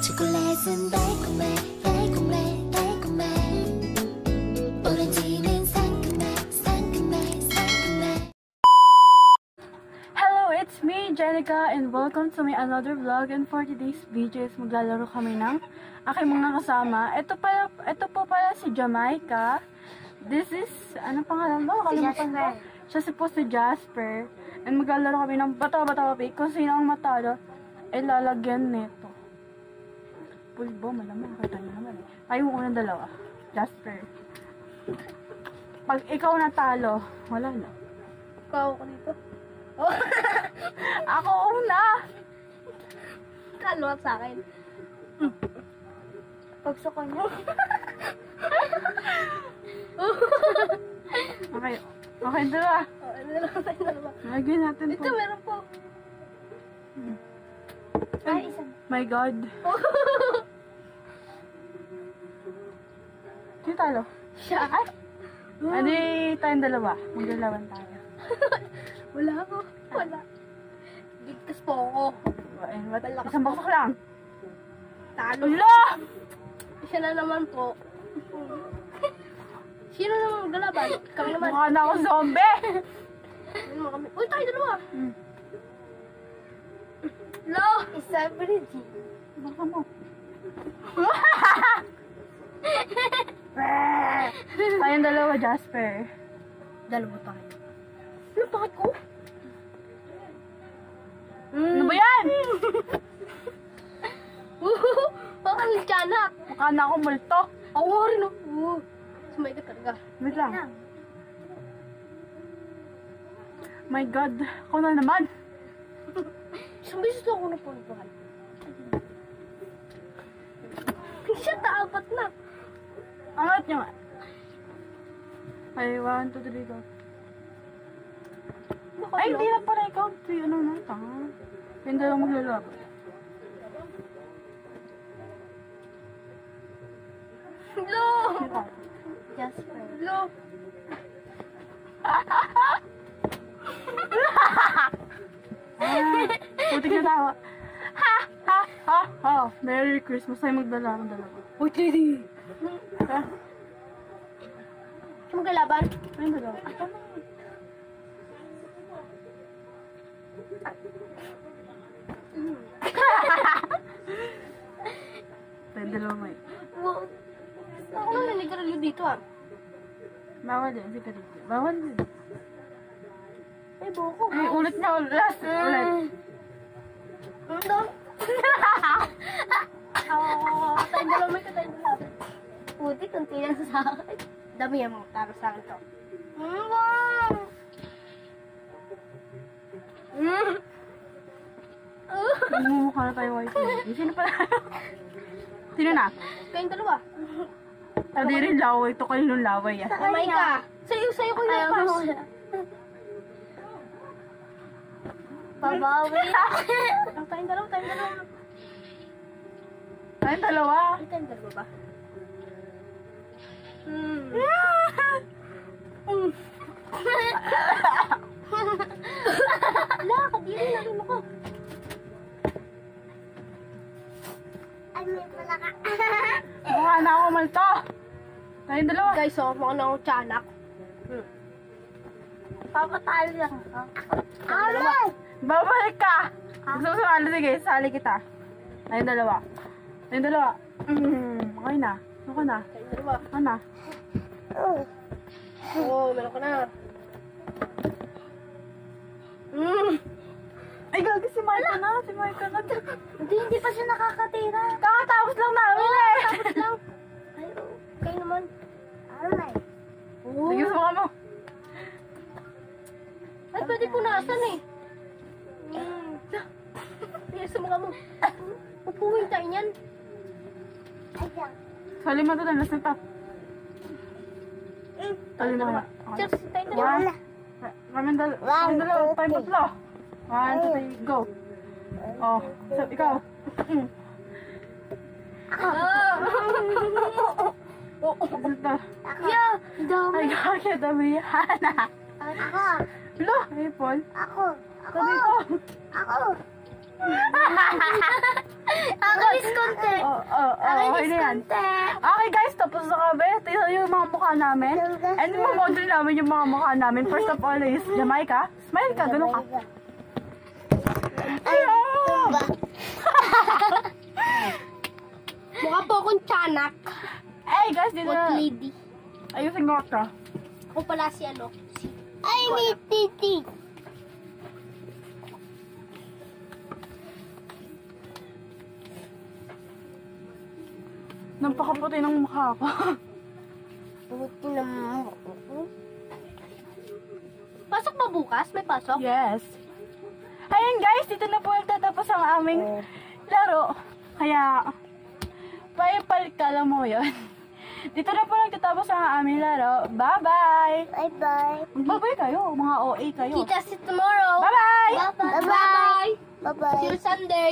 초콜릿은 달콤해 달콤해 달콤해 오렌지는 상큼해 상큼해 상큼해. Hello, it's me, Jenica, and welcome to my another vlog. And for today's video is maglalaro kami ng aking mga kasama. Ito po pala si Jamaica. This is, ano pangalan mo? Kalimutan ko. Siya po si Jasper. And maglalaro kami ng bata-bata pick. Kung sino ang matalo, ay lalagyan nito. Pulbo, malamang. Kita niyo naman eh. Ayaw ko ng dalawa. Jasper. Pag ikaw natalo, wala na. Ikaw ko dito. Oh. Ako una! Kaluwat sa akin. Pag sa kanya. Okay. Okay, dalawa. Dalawa. Lagyan natin po. Ito, meron po. Ay, isa. My God. Sino talo? Siya. Ay. Adi tayong dalawa. Magdalawan tayo. Wala ako. Wala. Ligtas po ako. Malakas Isang baksak lang. Talo. Ulo! Siya na naman po. Sino naman maglalaban? Kami naman. Mukha na ako zombie! Ano naman kami? Uy, tayo dalawa. Lo! Isa pa rin, G. Baka mo. Tayong dalawa, Jasper. Dalawa tayo. Ano, bakit ko? Ano ba yan? Bakit ang tiyanak? Mukha na ako multo. Ako nga rin, oh. Sumay ka talaga. Wait lang. My God. Ako na naman. Isang beses lang ako napuntuhan. Siya, taapat na. Angat nyo nga. Ay, 1, 2, 3, go. Ay, hindi na para ikaw. Ano na, tanga. Hindi lang maglalaban. Lo! Ito. Jasper. Lo! Putik na tawa. Ha! Ha! Ha! Ha! Merry Christmas. Ay magdala ng dalawa. Uy, Teddy! Ha? Siya maglalaban? Ay, dalawa. Tayo dalawa may. Wow. Ako lang nanigaralyo dito, ah. Bawal din. Si Kariki. Bawal din. Ay, buko. Ay, ulit na ulit. Last. Ulit. Ano? Tayong dalawa may katayong dalawa. Puti, kunti lang sa akin. Dami yan mga taro sa akin to. Wow! Namumukha na tayo white. Sino pala? Sino na? Kayong dalawa. Hindi rin laway. Ito kayo nung laway. Ah. Kamay ka. Sa'yo ko yung pass. Babawi. Tayong dalawa. Tayong dalawa. Ay, tayong dalawa ba? Wala, kadiri na rin ako. Mukha na ako malto. Tayong dalawa. Guys, so, mukha na akong tiyanak. Papatalo lang ako. Alay! Babalik ka. Gusto mo sumali? Sige, sali kita. Tayong dalawa. Tayong dalawa. Okay na. Okay na. Tayong dalawa. Ano na? Oo, meron ka na. Ay, gagi si Marka na. Si Marka na. Hindi pa siya nakakatira. Kakatapos lang namin eh. Tapos lang. Ay, kayo naman. Alay. Sige, sumaka mo. Ay, pwede punasan eh. Sige, sumaka mo. Upuhin tayo niyan. Sali mo ito na. Last na ito. Sali mo na. Cheers, tayo dalawa. Tayong dalawa. Time tatlo. 1, 2, 3, go. Oh, so, ikaw. Ito. Yeah, dami. Ay, gagi, dami yan. Ako. Lo, ay, Paul. Ako. Sabi ko. Ako. Nakakamiss konti. Okay na yan. Okay guys, tapos na kami. Tingnan yung mga mukha namin. And mamodel namin yung mga mukha namin. First of all is Jamaica. Smile ka, ganun ka. Ay, Mukha po akong tiyanak. Ay guys, dito Old na. lady. Ayusin mo ka. Ako pala si ano. Ay, may titi. Napakaputi ng mukha ko. Puti na mo. Pasok ba bukas? May pasok? Yes. Ayan guys, dito na po nagtatapos ang aming laro. Kaya, paipaliktala mo yun. Dito na po nagtatapos ang aming laro. Bye-bye! Bye-bye. Magbabay kayo, mga OA kayo. Kita si tomorrow. Bye-bye! Bye-bye. Bye-bye. See you Sunday.